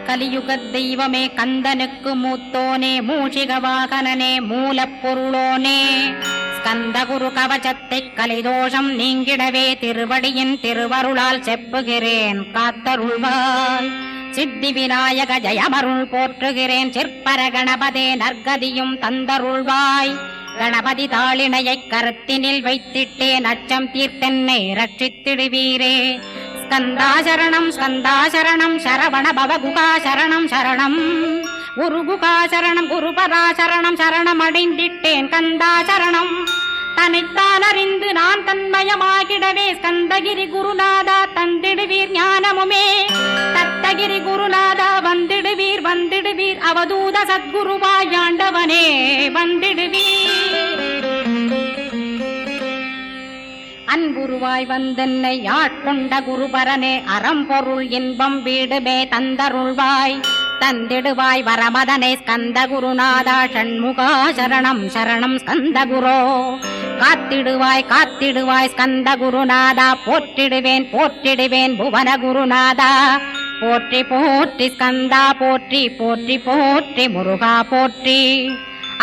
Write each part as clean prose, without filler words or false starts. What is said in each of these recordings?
கலியுக தெய்வமே கந்தனுக்கு மூத்தோனே மூஷிக வாகனனே மூலப்பொருளோனே ஸ்கந்தகுரு கவசத்தை கலிதோஷம் நீங்கிடவே திருவடியின் திருவருளால் செப்புகிறேன் காத்தருள்வாய். சித்தி விநாயக ஜயமருள் போற்றுகிறேன் சிற்பர கணபதே நற்கதியும் தந்தருள்வாய். கணபதி தாளினையை கருத்தினில் வைத்திட்டேன் அச்சம் தீர்த்தென்னை ரட்சித்திடுவீரே. ஸ்கந்தாசரணம் ஸ்கந்தாசரணம் சரவண பவகுகாசரணம் சரணம் குருகுகாசரணம் குருபராசரணம் சரணம் அடைந்திட்டேன் கந்தாசரணம். தன்னைத்தான் அறிந்து நான் தன்மயமாகிடவே ஸ்கந்தகிரி குருநாதா தந்திடுவீர் ஞானமுமே. தத்தகிரி குருநாதா வந்திடுவீர் வந்திடுவீர் அவதூத சத்குருவாயாண்டவனே வந்திடுவீர். அன்புருவாய் வந்தென்னை ஆட்கொண்ட குருபரனே அறம்பொருள் இன்பம் வீடுமே தந்தருள்வாய். தந்திடுவாய் வரமதனே ஸ்கந்த குருநாதா ஷண்முகா சரணம் சரணம் ஸ்கந்த குரோ. காத்திடுவாய் காத்திடுவாய் ஸ்கந்த குருநாதா போற்றிடுவேன் போற்றிடுவேன் புவன குருநாதா. போற்றி போற்றி ஸ்கந்தா போற்றி போற்றி போற்றி முருகா போற்றி.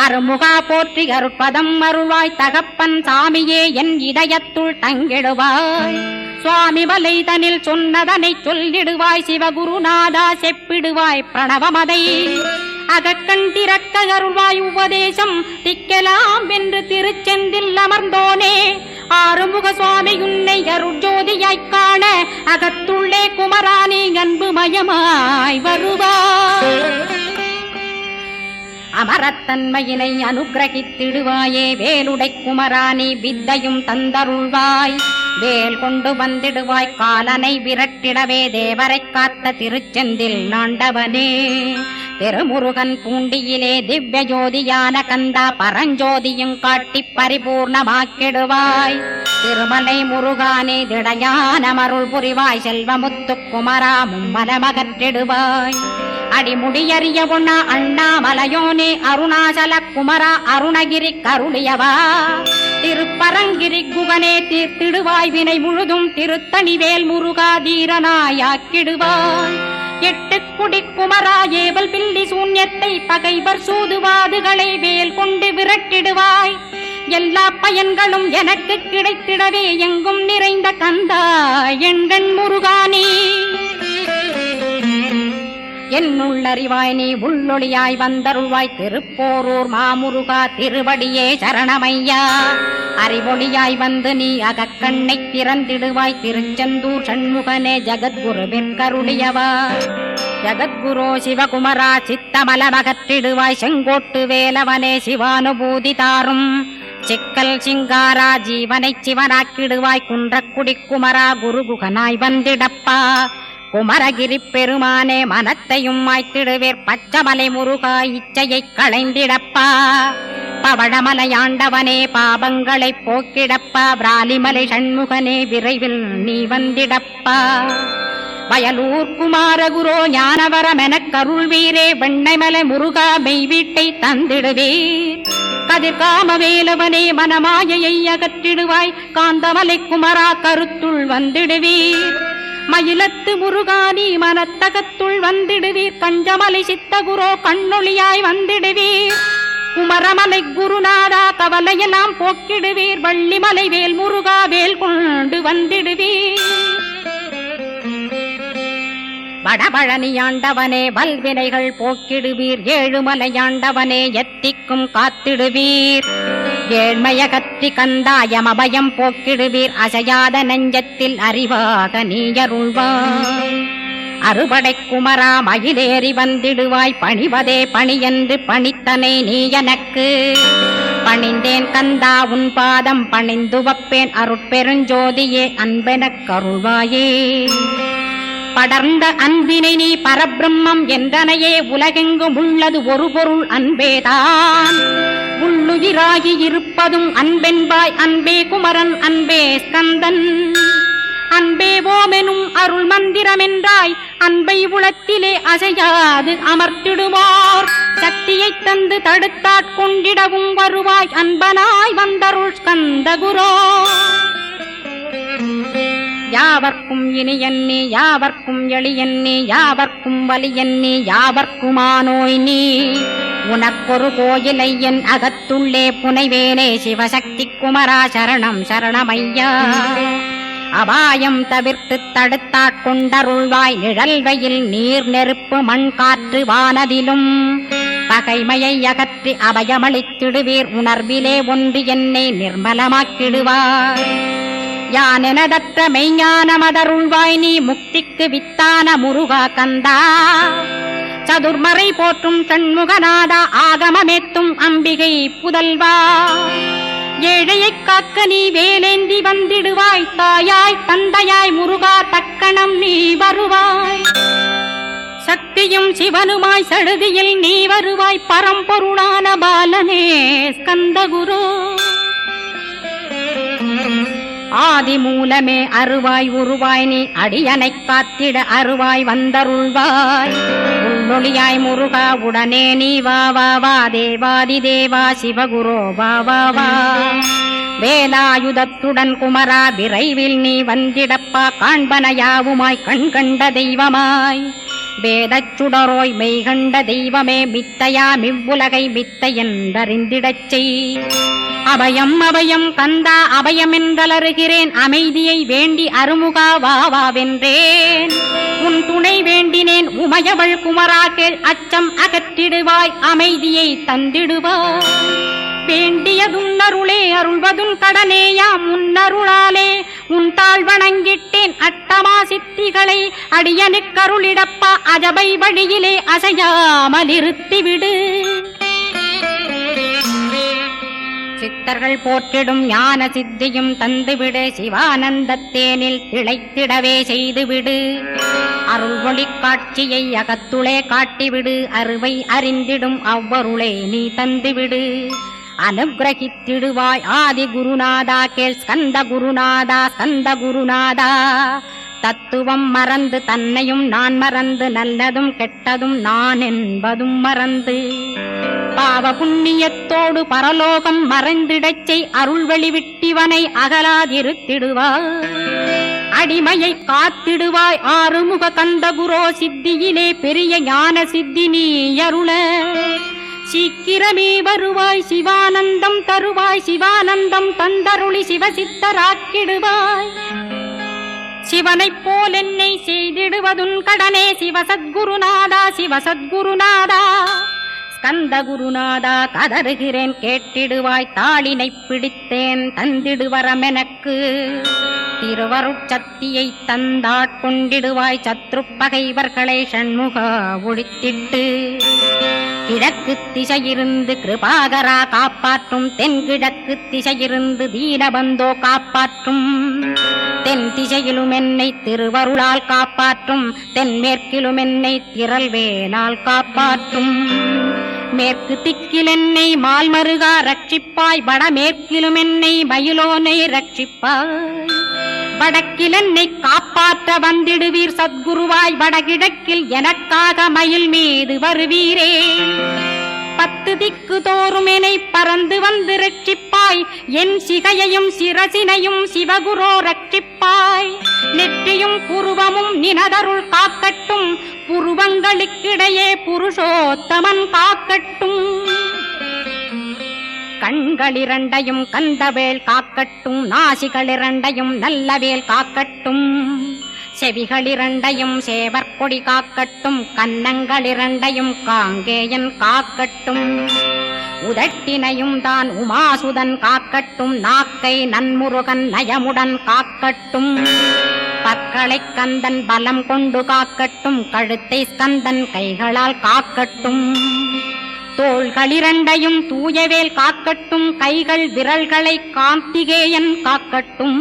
அருமுகா போற்றி அருட்பதம் அருள்வாய் தகப்பன் சாமியே என் இதயத்துள் தங்கிடுவாய். சுவாமி வலைதனில் சொன்னதனை சொல்லிடுவாய் சிவகுருநாதா செப்பிடுவாய் பிரணவமதை. அகக்கண் திறக்க அருள்வாய் உபதேசம் திக்கலாம் என்று திருச்செந்தில் அமர்ந்தோனே. ஆறுமுக சுவாமி உன்னை அருட்ஜோதியாய்க் காண அகத்துள்ளே குமரானே அன்பு மயமாய் வருவாய். அமரத்தன்மையினை அனுகிரகித்திடுவாயே வேலுடை குமராணி வித்தையும் தந்தருள்வாய். வேல் கொண்டு வந்திடுவாய் காலனை விரட்டிடவே தேவரை காத்த திருச்செந்தில் ஆண்டவனே. திருமுருகன் பூண்டியிலே திவ்ய ஜோதியான கந்தா பரஞ்சோதியும் காட்டி பரிபூர்ணமாக்கிடுவாய். திருமலை முருகானே திடையான மருள் புரிவாய் செல்வமுத்து குமரா மும்மலமகற்றிடுவாய். அடிமுடியறிய உண்ணா அண்ணாமலையோனே அருணாசல குமரா அருணகிரி கருளியவா. திருப்பரங்கிரி குகனே தீர்த்திடுவாய் வினை முழுதும் திருத்தணிவேல் முருகா தீரனாயாக்கிடுவாய். எட்டு குடி குமரா ஏவல் பில்லி சூன்யத்தை பகைவர் சூதுவாதுகளை வேல் கொண்டு விரட்டிடுவாய். எல்லா பயன்களும் எனக்கு கிடைத்திடவே எங்கும் நிறைந்த கந்தா எண்கண் முருகானே. என்னுள்ளறிவாய் நீ உள்ளொளியாய் வந்தருள்வாய் திருப்போரூர் மாமுருகா திருவடியே சரணமையா. அறிவொளியாய் வந்து நீ அகக்கண்ணை திறந்திடுவாய் திருச்செந்தூர் சண்முகனே ஜகத்குருவிற்கருளியவா. ஜகத்குரோ சிவகுமரா சித்தமலமகற்றிடுவாய் செங்கோட்டு வேலவனே சிவானுபூதி தாரும். சிக்கல் சிங்காரா ஜீவனை சிவனாக்கிடுவாய் குன்றக்குடி குமரா குருகுகனாய் வந்திடப்பா. குமரகிரி பெருமானே மனத்தையும் மாய்த்திடுவேர் பச்சமலை முருகா இச்சையை களைந்திடப்பா. பவழமலையாண்டவனே பாபங்களை போக்கிடப்பா. பிராலிமலை சண்முகனே விரைவில் நீ வந்திடப்பா. வயலூர் குமாரகுரோ ஞானவரமெனக் கருள்வீரே வெண்ணைமலை முருகா மெய் வீட்டை தந்திடுவீர். கதிர்காம வேலவனே மனமாயையை அகற்றிடுவாய் காந்தமலை குமரா கருத்துள் வந்திடுவீர். மயிலத்து முருகானி மனத்தகத்துள் வந்திடுவீர். கஞ்சமலை சித்தகுரோ கண்ணொளியாய் வந்திடுவீர். குமரமலை குருநாதா கவலையெல்லாம் போக்கிடுவீர். வள்ளிமலை வேல் முருகா வேல் கொண்டு வந்திடுவீர். வடபழனியாண்டவனே வல்வினைகள் போக்கிடுவீர். ஏழுமலையாண்டவனே எத்திக்கும் காத்திடுவீர். ஏழ்மையகற்றி கந்தாயம் அபயம் போக்கிடுவீர். அசையாத நெஞ்சத்தில் அறிவாக நீயருள்வாய். அறுபடை குமரா மயிலேறி வந்திடுவாய். பணிவதே பணியென்று பணித்தனை நீ எனக்கு. பணிந்தேன் கந்தா உன் பாதம் பணிந்து வப்பேன் அருட்பெருஞ்சோதியே அன்பெனக் கருள்வாயே. படர்ந்த அன்பினை நீ பரபிரம்மம் என்றனையே உலகெங்கும் உள்ளது ஒரு பொருள் அன்பேதான். உள்ளுயிராகி இருப்பதும் அன்பென்பாய் அன்பே குமரன் அன்பே ஸ்கந்தன். அன்பே ஓமெனும் அருள் மந்திரமென்றாய் அன்பை உளத்திலே அசையாது அமர்த்திடுவார். சக்தியை தந்து தடுத்தாட்கொண்டிடவும் வருவாய் அன்பனாய் வந்தருள் ஸ்கந்த குரோ. யா யாவர்க்கும் இனியன்னே யாவர்க்கும் எளியன்னே யாவர்க்கும் வலியன்னே யாவர்க்குமானோய் நீ உனக்கொரு கோயிலை என் அகத்துள்ளே புனைவேனே சிவசக்தி குமரா சரணம் சரணமையா அபாயம் தவிர்த்து தடுத்தாட்கொண்டருள்வாய் நிழல்வையில் நீர் நெருப்பு மண் காற்று வானதிலும் பகைமையை அகற்றி அபயமளித்திடுவீர் உணர்விலே ஒன்று என்னை நிர்மலமாக்கிடுவார் யானெனதற்ற மெய்ஞானமதருள்வாய் நீ முக்திக்கு வித்தான முருகா கந்தா சதுர்மறை போற்றும் சண்முகநாதா ஆகமமேத்தும் அம்பிகை புதல்வா ஏழையைக் காக்க நீ வேலேந்தி வந்திடுவாய் தாயாய் தந்தையாய் முருகா தக்கணம் நீ வருவாய் சக்தியும் சிவனுமாய் சடுதியில் நீ வருவாய் பரம்பொருளான பாலனே ஸ்கந்தகுரு ஆதி மூலமே அருவாய் உருவாய் நீ அடியனைக் காத்திட அருவாய் வந்தருள்வாய் உள்ளொளியாய் முருகா உடனே நீ வா வா வா தேவாதி தேவா சிவகுரோ வா வா வா வேலாயுதத்துடன் குமரா விரைவில் நீ வந்திடப்பா காண்பன யாவுமாய் கண் கண்ட தெய்வமாய் வேதச் சுடரோய் மெய்கண்ட தெய்வமே மித்தையா மிவ்வுலகை மித்தை என்றறிந்திடச் செய் அபயம் அபயம் கந்தா அபயமென்றலறுகிறேன் அமைதியை வேண்டி அருமுகா வாவென்றேன் உன் துணை வேண்டினேன் உமையவள் குமரா கேள் அச்சம் அகற்றிடுவாய் அமைதியை தந்திடுவாய் வேண்டியதும் அருளே அருள்வதும் கடனேயாம் உன்னருளாலே உன் தாழ் வணங்கிட்டேன் அட்டமா சித்திகளை அடியனுக்கருளிடப்பா அஜபை வழியிலே அசையாமல் இருத்திவிடு சித்தர்கள் போற்றிடும் ஞான சித்தியும் தந்துவிடு சிவானந்தத்தேனில் திளைத்திடவே செய்துவிடு அருள் ஒளி காட்சியை அகத்துளே காட்டிவிடு அருவை அறிந்திடும் அவ்வருளை நீ தந்துவிடு அனுகிரகித்திடுவாய் ஆதி குருநாதா கேள் ஸ்கந்த குருநாதா ஸ்கந்த குருநாதா தத்துவம் மறந்து தன்னையும் நான் மறந்து நல்லதும் கெட்டதும் நான் என்பதும் மறந்து பாவ புண்ணியத்தோடு பரலோகம் மறைந்திடச்சை அருள் வெளிவிட்டிவனை அகலாதிருத்திடுவாய் அடிமையை காத்திடுவாய் ஆறுமுக கந்தகுரோ சித்தியிலே பெரிய ஞான சித்தி நீ அருள சீக்கிரமே வருவாய் சிவானந்தம் தருவாய் சிவானந்தம் தந்தருளி சிவசித்தராக்கிடுவாய் சிவனைப் போல் என்னை செய்திடுவதுன் கடனே சிவசத்குருநாதா சிவசத்குருநாதா ஸ்கந்த குருநாதா கதறுகிறேன் கேட்டிடுவாய் தாளினை பிடித்தேன் தந்திடுவரமெனக்கு திருவருட்சக்தியை தந்தாட்கொண்டிடுவாய் சத்ரு பகைவர்களை ஷண்முகா ஒழித்திட்டு கிழக்கு திசையிருந்து கிருபாகரா காப்பாற்றும் தென்கிழக்கு திசையிருந்து தீனபந்தோ காப்பாற்றும் தென் திசையிலும் என்னை திருவருளால் காப்பாற்றும் தென்மேற்கிலும் என்னை திரள்வேலால் காப்பாற்றும் மேற்கு திக்கில் என்னை மால்மருகா ரட்சிப்பாய் வடமேற்கிலும் என்னை மயிலோனை ரட்சிப்பாய் வடக்கில் என்னை காப்பாற்ற வந்திடுவீர் சத்குருவாய் வடகிழக்கில் எனக்காக மயில் மீது வருவீரே 10 திக்கு தோறும் என்னை பறந்து வந்து ரட்சிப்பாய் என் சிகையையும் சிரசினையும் சிவகுரோ ரட்சிப்பாய் நெற்றியும் புருவமும் நினதருள் காக்கட்டும் புருவங்களுக்கிடையே புருஷோத்தமன் காக்கட்டும் கண்களிரண்டையும் கந்தவேல் காக்கட்டும் நாசிகளிரண்டையும் நல்லவேல் காக்கட்டும் செவிகளிரண்டையும் சேவற்கொடி காக்கட்டும் கன்னங்களிரண்டையும் காங்கேயன் காக்கட்டும் உதட்டினையும் தான் உமாசுதன் காக்கட்டும் நாக்கை நன்முருகன் நயமுடன் காக்கட்டும் பற்களை கந்தன் பலம் கொண்டு காக்கட்டும் கழுத்தை ஸ்கந்தன் கைகளால் காக்கட்டும் தோள்களிரண்டையும் தூயவேல் காக்கட்டும் கைகள் விரல்களை கார்த்திகேயன் காக்கட்டும்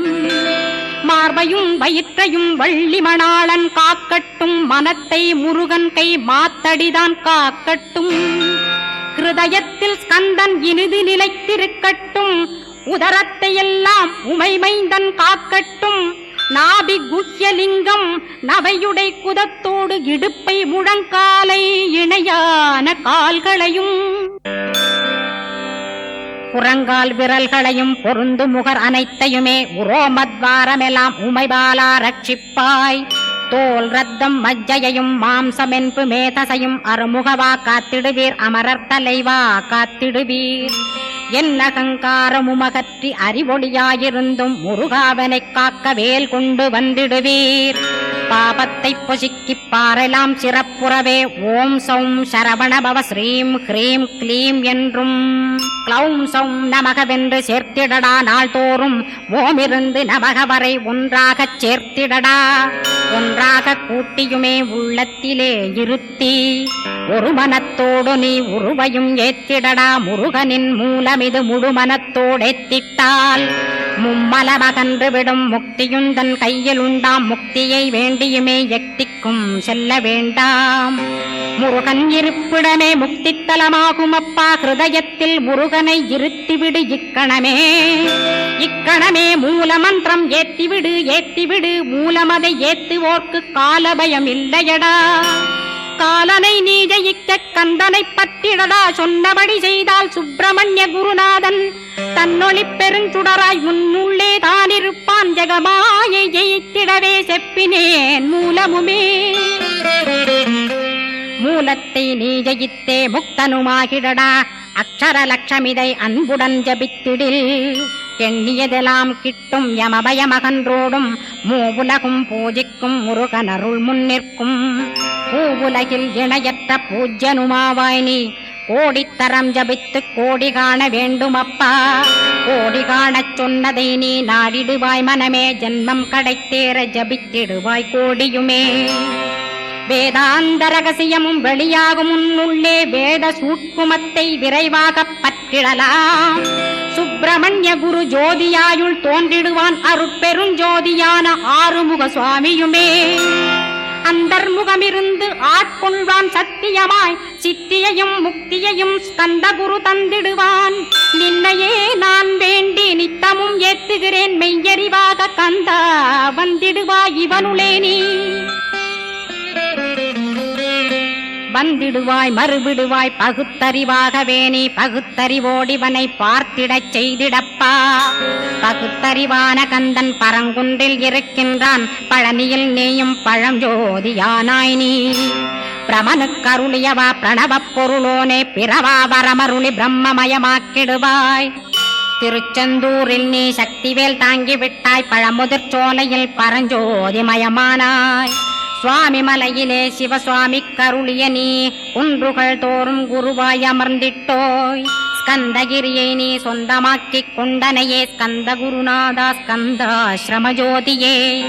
மார்பையும் வயிற்றையும் வள்ளி மணாளன் காக்கட்டும் மனத்தை முருகன் கை மாத்தடிதான் காக்கட்டும் ஹிருதயத்தில் ஸ்கந்தன் இனிது நிலைத்திருக்கட்டும் உதரத்தை எல்லாம் உமைமைந்தன் காக்கட்டும் நாபி குஹ்யலிங்கம் நவையுடை குதத்தோடு இடுப்பை முழங்காலை இணையான கால்களையும் புறங்கால் விரல்களையும் பொருந்து முகர் அனைத்தையுமே உரோமத்வாரமெல்லாம் உமைபாலா ரட்சிப்பாய். தோல் ரத்தம் மஜ்ஜையையும் மாம்சமென்பு மேதசையும் அருமுகவா காத்திடுவீர், அமரர் தலைவா காத்திடுவீர். என் அகங்காரமுமகற்றி அறிவொளியாயிருந்தும் முருகாவனைக் காக்க வேல் கொண்டு வந்திடுவீர். பாபத்தை பொசுக்கிப் பாரெலாம் சிறப்புறவே ஓம் சௌம் சரவணபவ ஸ்ரீம் ஹ்ரீம் க்ளீம் என்றும் க்ளௌம் சௌம் நமகவென்று சேர்த்திடடா. நாள்தோறும் ஓமிருந்து நமக வரை ஒன்றாகச் சேர்த்திடடா. ஒன்றாக கூட்டியுமே உள்ளத்திலே இருத்தி ஒரு மனத்தோடு நீ உருவையும் ஏத்திடடா. முருகனின் மூலமிது முழு மனத்தோடேத்திட்டால் மும்மலமகன்று விடும் முக்தியுந்தன் கையில் உண்டாம். முக்தியை வேண்டியுமே எக்திக்கும் செல்ல வேண்டாம். முருகன் இருப்பிடமே முக்தித்தலமாகும் அப்பா. ஹிருதயத்தில் முருகனை இருத்திவிடு இக்கணமே. இக்கணமே மூலமந்திரம் ஏத்திவிடு ஏத்திவிடு. மூலமதை ஏத்துவோர்க்கு காலபயம் இல்லையடா. காலனை நீ ஜெயிக்க கந்தனை பற்றிடடா. சொன்னபடி செய்தால் சுப்பிரமணிய குருநாதன் தன்னொளி பெருஞ்சுடராய் முன்னுள்ளே தானிருப்பான். ஜெகமாயை ஜெயித்திடவே செப்பினேன் மூலமுமே. மூலத்தை நீ ஜெயித்தே முக்தனுமாகிடடா. அக்ஷர லட்சமிதை அன்புடன் ஜபித்திடில் எண்ணியதெல்லாம் கிட்டும். யமபயமகன்றோடும் மூவுலகும் பூஜிக்கும் முருகனருள் முன்னிற்கும். பூவுலகில் இணையற்ற பூஜ்யனுமாவாய் நீ. கோடித்தரம் ஜபித்து கோடி காண வேண்டுமப்பா. கோடி காணச் சொன்னதை நீ நாடிடுவாய் மனமே. ஜென்மம் கடைத்தேற ஜபித்திடுவாய் கோடியுமே. வேதாந்த ரகசியமும் வெளியாகும் முன்னுள்ளே வேத சூட்குமத்தை விரைவாகப் பற்றிடலாம். சுப்பிரமணிய குரு ஜோதியாயுள் தோன்றிடுவான் அருட்பெருஞ்சோதியான ஆறுமுக சுவாமியுமே. அந்தர்முகமிருந்து ஆட்கொள்வான் சத்தியமாய். சித்தியையும் முக்தியையும் ஸ்கந்த குரு தந்திடுவான். நின்னையே நான் வேண்டி நித்தமும் ஏத்துகிறேன் மெய்யறிவாக கந்தா வந்திடுவாய் இவனுளே நீ. வந்திடுவாய் மறுவிடுவாய் பகுத்தறிவாகவே நீ. பகுத்தறிவோடிவனை பார்த்திடச் செய்திடப்பா. பகுத்தறிவான கந்தன் பரங்குன்றில் இருக்கின்றான். பழனியில் நீயும் பழஞ்சோதியானாய் நீ. பிரமனுக்கருளியவா பிரணவப் பொருளோனே. பிறவா வரமருளி பிரம்மமயமாக்கிடுவாய். திருச்செந்தூரில் நீ சக்திவேல் தாங்கிவிட்டாய். பழமுதிர் சோலையில் பரஞ்சோதிமயமானாய். சுவாமி மலையிலே சிவசுவாமி கருளிய நீ. குன்றுகள் தோறும் குருவாய் அமர்ந்திட்டோய். ஸ்கந்தகிரியை நீ சொந்தமாக்கிக் கொண்டனையே. ஸ்கந்த குருநாதா ஸ்கந்தாஸ்ரமஜோதியே.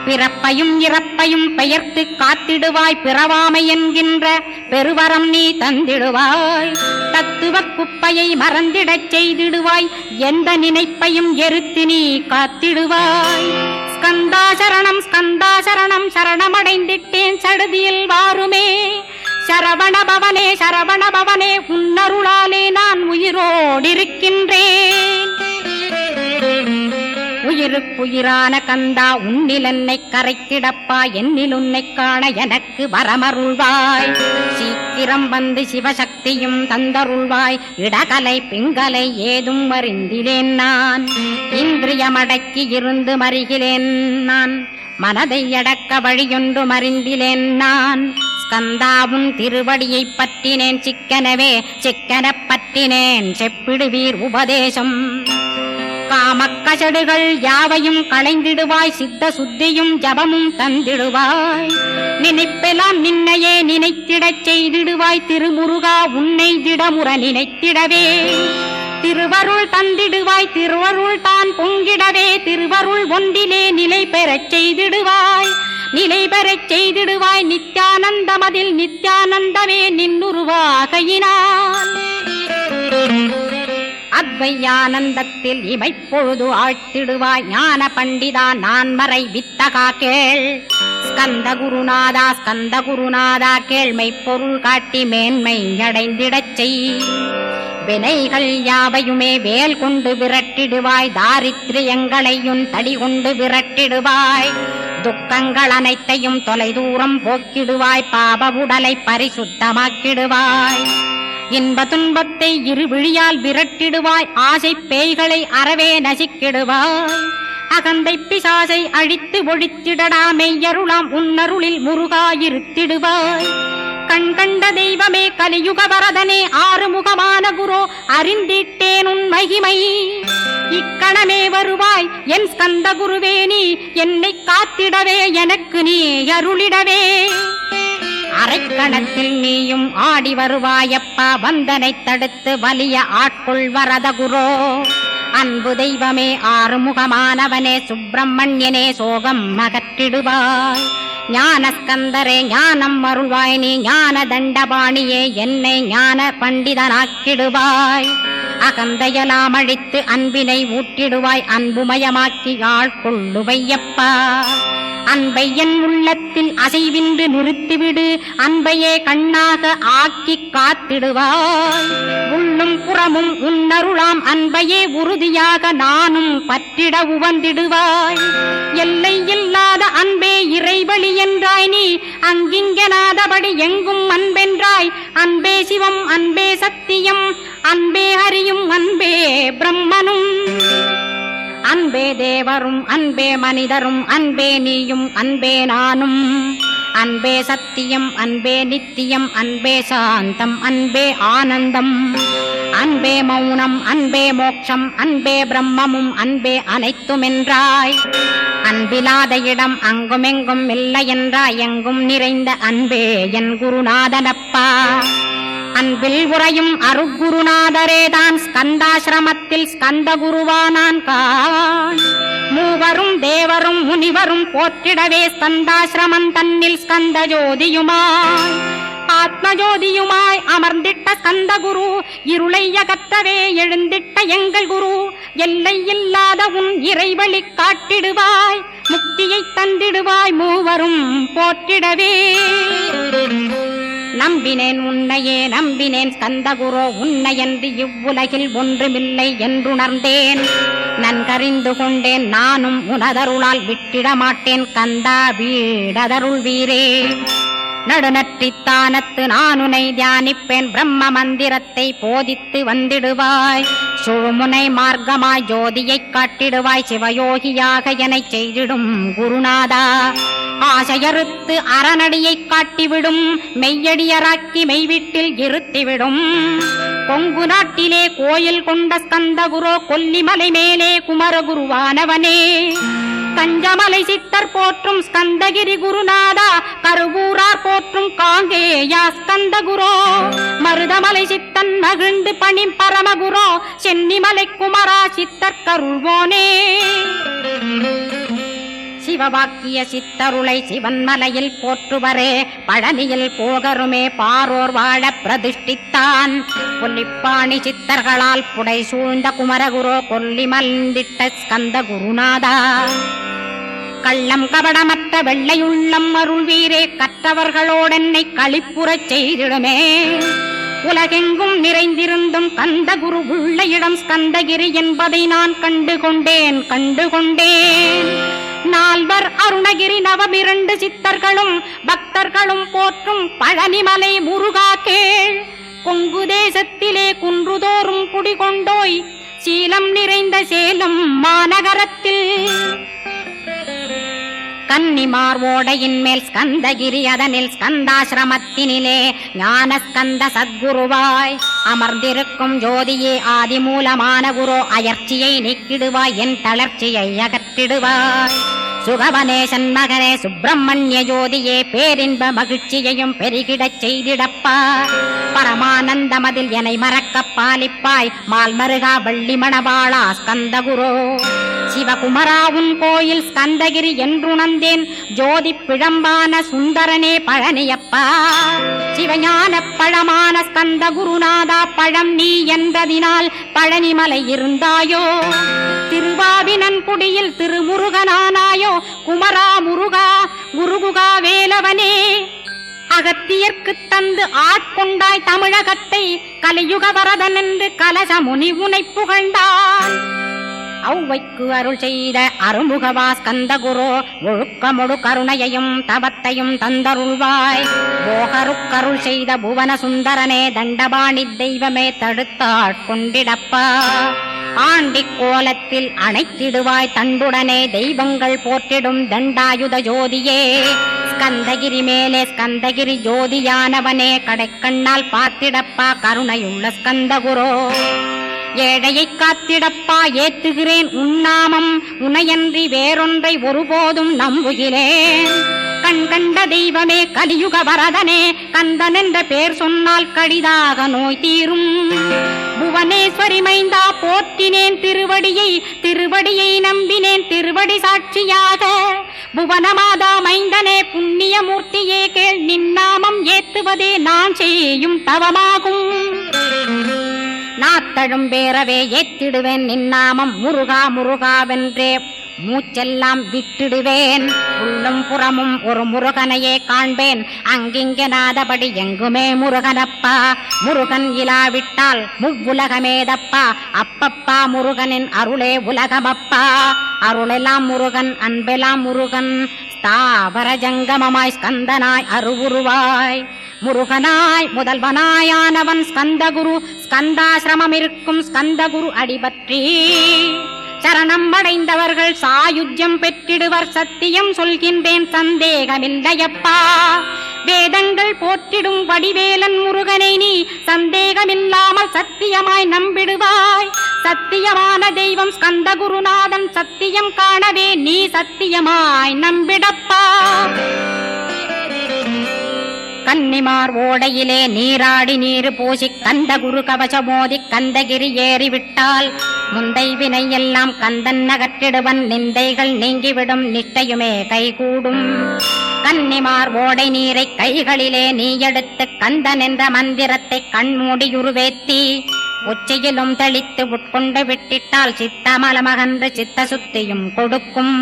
பிறப்பையும் இறப்பையும் பெயர்த்து காத்திடுவாய். பிறவாமை என்கின்ற பெருவரம் நீ தந்திடுவாய். தத்துவ குப்பையை மறந்திடச் செய்திடுவாய். எந்த நினைப்பையும் எரித்து நீ காத்திடுவாய். ஸ்கந்தா சரணம் ஸ்கந்தா சரணம் சரணமடைந்திட்டேன் சடுதியில் வாருமே. சரவண பவனே சரவண பவனே உன்னருளாலே நான் உயிரோடிருக்கின்றேன். உயிருக்குயிரான கந்தா உன்னில் என்னை கரைத்திடப்பா. என்னில் உன்னை காண எனக்கு வரமருள்வாய். சீக்கிரம் வந்து சிவசக்தியும் தந்தருள்வாய். இடகலை பிங்கலை ஏதும் அறிந்திலேன் நான். இந்திரியமடக்கி இருந்து மறிகிறேன் நான். மனதை அடக்க வழியொன்று மறிந்திலேன் நான். ஸ்கந்தாவும் திருவடியை பற்றினேன் சிக்கனவே. சிக்கனப் பற்றினேன் செப்பிடுவீர் உபதேசம். காமக்கசடுகள் யாவையும் களைந்திடுவாய். சித்த சுத்தியும் ஜபமும் தந்திடுவாய். நினைப்பெல்லாம் நின்னையே நினைத்திடச் செய்திடுவாய். திருமுருகா உன்னை திடமுற நினைத்திடவே திருவருள் தந்திடுவாய். திருவருள் தான் பொங்கிடவே திருவருள் ஒன்றிலே நிலை பெறச் செய்திடுவாய். நிலை பெறச் செய்திடுவாய். நித்யானந்தமதில் நித்யானந்தமே நின்னுருவாகையினான். அத்வையானந்தத்தில் இமைப்பொழுது ஆழ்த்திடுவாய். ஞான பண்டிதா நான் மறை வித்தகா கேள். ஸ்கந்த குருநாதா கேள்மை பொருள் காட்டி மேன்மை அடைந்திடச் செய். வினைகள் யாவையுமே வேல் கொண்டு விரட்டிடுவாய். தாரித்ரியங்களையும் தடி கொண்டு விரட்டிடுவாய். துக்கங்கள் அனைத்தையும் தொலை தூரம் போக்கிடுவாய். பாப உடலை பரிசுத்தமாக்கிடுவாய். இன்ப துன்பத்தை இருவிழியால் விரட்டிடுவாய். ஆசை பேய்களை அறவே நசிக்கிடுவாய். அகந்தை பிசாசை அழித்து ஒழித்திடடா மெய்யருளாம் உன்னருளில் முருகாயிருத்திடுவாய். கண் கண்ட தெய்வமே கலியுக வரதனே ஆறுமுகமான குரோ அறிந்திட்டேன் உன் மகிமை. இக்கணமே வருவாய் என் ஸ்கந்த குருவே, நீ என்னை காத்திடவே எனக்கு நீ அருளிடவே. அரைக்கணத்தில் நீயும் ஆடி வருவாயப்பா, வந்தனை தடுத்து வலிய ஆட்கொள் வரத குரோ. அன்பு தெய்வமே ஆறுமுகமானவனே சுப்பிரமணியனே சோகம் அகற்றிடுவாய். ஞான ஸ்கந்தரே ஞானம் அருள்வாய். நீ ஞான தண்டபாணியே என்னை ஞான பண்டிதனாக்கிடுவாய். அகந்தையலாம் அழித்து அன்பினை ஊட்டிடுவாய். அன்புமயமாக்கி ஆட்கொள்ளுவையப்பா. அன்பை என் உள்ளத்தில் அசைவின்று நிறுத்திவிடு. அன்பையே கண்ணாக ஆக்கி காத்திடுவாய். உள்ளும் புறமும் உன்னருளாம் அன்பையே உறுதியாக நானும் பற்றிட உவந்திடுவாய். எல்லை இல்லாத அன்பே இறைவழி என்றாய். நீ அங்கிங்கனாதபடி எங்கும் அன்பென்றாய். அன்பே சிவம் அன்பே சத்தியம் அன்பே அறியும் அன்பே பிரம்மனும். அன்பே தேவரும் அன்பே மனிதரும் அன்பே நீயும் அன்பே நானும். அன்பே சத்தியம் அன்பே நித்தியம் அன்பே சாந்தம் அன்பே ஆனந்தம். அன்பே மௌனம் அன்பே மோட்சம் அன்பே பிரம்மமும் அன்பே அனைத்துமென்றாய். அன்பிலாத இடம் அங்குமெங்கும் இல்லை என்றாய். எங்கும் நிறைந்த அன்பே என் குருநாதனப்பா. அன்பில் உறையும் அருகுருநாதரேதான் ஸ்கந்தாசிரமத்தில் ஸ்கந்த குருவானான் கான். மூவரும் தேவரும் முனிவரும் போற்றிடவே ஸ்கந்தாசிரமம் தன்னில் ஸ்கந்த ஜோதியுமாய் ஆத்மஜோதியுமாய் அமர்ந்திட்ட ஸ்கந்த குரு. இருளை அகற்றவே எழுந்திட்ட எங்கள் குரு. எல்லை இல்லாத உன் இறைவழி காட்டிடுவாய். முக்தியை தந்திடுவாய் மூவரும் போற்றிடவே. நம்பினேன் உன்னையே நம்பினேன் ஸ்கந்தகுரோ. உன்னையன்றி இவ்வுலகில் ஒன்றுமில்லை என்றுணர்ந்தேன். நன்கறிந்து கொண்டேன் நானும் உனதருளால் விட்டிட மாட்டேன். கந்தா வீடதருள் வீரே. நடுநற்றித்தானத்து நான் உனை தியானிப்பேன். பிரம்ம மந்திரத்தை போதித்து வந்திடுவாய். சுழுமுனை மார்க்கமாய் ஜோதியைக் காட்டிடுவாய். சிவயோகியாக எனச் செய்திடும் குருநாதா. ஆசையறுத்து அறநடியை காட்டிவிடும். மெய்யடியராக்கி மெய்வீட்டில் இருத்திவிடும். கொங்கு நாட்டிலே கோயில் கொண்ட ஸ்கந்தகுரோ. கொல்லிமலை மேலே குமரகுருவானவனே. கஞ்சமலை சித்தர் போற்றும் ஸ்கந்தகிரி குருநாதா. கருவூரார் போற்றும் காங்கேயா ஸ்கந்தகுரோ. மருதமலை சித்தன் மகிழ்ந்து பணி பரமகுரோ. சென்னிமலை குமரா சித்தர் கருள்வோனே. சிவவாக்கிய சித்தருளை சிவன்மலையில் போற்றுவரே. பழனியில் போகருமே பாரோர் வாழ பிரதிஷ்டித்தான். கொல்லிப்பாணி சித்தர்களால் புடை சூழ்ந்த குமரகுரோ. கொல்லி மல்ந்திட்ட ஸ்கந்த குருநாதா. கள்ளம் கபடமற்ற வெள்ளையுள்ளம் அருள் வீரே. கற்றவர்களோடென்னை களிப்புறச் செய்திடுமே. உலகெங்கும் நிறைந்திருந்தும் கந்த குரு உள்ள இடம் ஸ்கந்தகிரி என்பதை நான் கண்டுகொண்டேன். நால்வர் அருணகிரி நவமிரண்டு சித்தர்களும் பக்தர்களும் போற்றும் பழனிமலை முருகா கேள். கொங்கு தேசத்திலே குன்றுதோறும் குடிகொண்டோய். சீலம் நிறைந்த சேலம் மாநகரத்தில் கன்னிமார் ஓடையின் மேல் ஸ்கந்தகிரி. அதனில் ஸ்கந்தாசிரமத்தினிலே ஞான ஸ்கந்த சத்குருவாய் அமர்ந்திருக்கும் ஜோதியே. ஆதிமூலமான குரு. அயற்சியை நீக்கிடுவாய். என் தளர்ச்சியை அகற்றிடுவாய். சுகவனேசன் மகனே சுப்பிரமணிய ஜோதியே. பேரின்ப மகிழ்ச்சியையும் பெருகிடச் செய்திடப்பா. பரமானந்தமதில் என்னை மறக்க பாலிப்பாய். மால்மருகா வள்ளி மணவாளா ஸ்கந்தகுரோ. சிவகுமராவுன் கோயில் ஸ்கந்தகிரி என்றுணர்ந்தேன். ஜோதி பிழம்பான சுந்தரனே பழனியப்பா. சிவஞான பழமான ஸ்கந்த குருநாதா. பழம் நீ என்றதினால் பழனிமலை இருந்தாயோ. திருவாவினன்குடியில் திருமுருகனானாயோ. குமரா முருகா குருகுகா வேலவனே. அகத்தியர்க்கு தந்து ஆட்கொண்டாய் தமிழகத்தை. கலியுக வரதன் என்று கலச முனி உனை புகழ்ந்தான். ஔவைக்கு அருள் செய்த அருமுகவா ஸ்கந்தகுரு ஒழுக்கமொடு கருணையையும் தவத்தையும் தந்தருள்வாய். போகருக்கருள் செய்த புவன சுந்தரனே தண்டபாணி தெய்வமே தடுத்தாட்கொண்டிடப்பா. ஆண்டி கோலத்தில் அணைத்திடுவாய் தண்டுடனே தெய்வங்கள் போற்றிடும் தண்டாயுத ஜோதியே. ஸ்கந்தகிரி மேலே ஸ்கந்தகிரி ஜோதியானவனே கடைக்கண்ணால் பார்த்திடப்பா கருணையுள்ள ஸ்கந்தகுரு. ஏழையை காத்திடப்பா ஏத்துகிறேன் உன்னாமம் உனையன்றி வேறொன்றை ஒருபோதும் நம்புகிறேன். கண் கண்ட தெய்வமே கலியுக வரதனே கந்தன் என்ற பேர் சொன்னால் கடிதாக நோய் தீரும். புவனேஸ்வரி மைந்தா போற்றினேன் திருவடியை நம்பினேன் திருவடி சாட்சியாக. புவனமாதா மைந்தனே புண்ணியமூர்த்தியே கேள் நின்னாமம் ஏத்துவதே நான் செய்யும் தவமாகும். நாத்தழும் பேரவே ஏத்திடுவேன் நின்னாமம் முருகா முருகாவென்றே மூச்செல்லாம் விட்டிடுவேன். உள்ளும் புறமும் ஒரு முருகனையே காண்பேன் அங்கிங்கனாதபடி எங்குமே முருகனப்பா. முருகன் இலாவிட்டால் முவ்வுலகமேதப்பா. அப்பப்பா முருகனின் அருளே உலகமப்பா. அருளெல்லாம் முருகன் அன்பெல்லாம் முருகன் ஸ்தாவர ஜங்கமமாய் ஸ்கந்தனாய் அருவுருவாய். முருகனாய் முதல்வனாயானவன் ஸ்கந்தகுரு. ஸ்கந்தாசிரமம் இருக்கும் ஸ்கந்தகுரு அடிபற்றி சரணம் அடைந்தவர்கள் சாயுஜ்யம் பெற்றிடுவர். சத்தியம் சொல்கின்றேன் சந்தேகமில்லையப்பா. வேதங்கள் போற்றிடும் வடிவேலன் முருகனை நீ சந்தேகமில்லாமல் சத்தியமாய் நம்பிடுவாய். சத்தியமான தெய்வம் ஸ்கந்தகுருநாதன் சத்தியம் காணவே நீ சத்தியமாய் நம்பிடப்பா. கன்னிமார் ஓடையிலே நீராடி நீர் பூசி கந்தகுரு கவசமோதி கந்தகிரி ஏறிவிட்டால் முந்தை வினை எல்லாம் கந்தன் நகற்றிடுவன். நிந்தைகள் நீங்கிவிடும் நிஷ்டையுமே கைகூடும். கன்னிமார் ஓடை நீரை கைகளிலே நீ எடுத்து கந்தன் என்ற மந்திரத்தை கண்மூடியுருவேத்தி உச்சியிலும் தெளித்து உட்கொண்டு விட்டிட்டால் சித்தமலமகன்று சித்த சுத்தியும் கொடுக்கும்.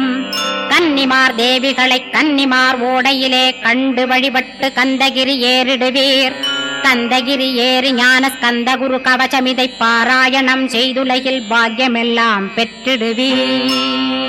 கன்னிமார் தேவிகளை கன்னிமார் ஓடையிலே கண்டு வழிபட்டு கந்தகிரி ஏறிடுவீர். கந்தகிரி ஏறி ஞான ஸ்கந்தகுரு கவசமிதை பாராயணம் செய்துலகில் பாக்கியமெல்லாம் பெற்றிடுவீர்.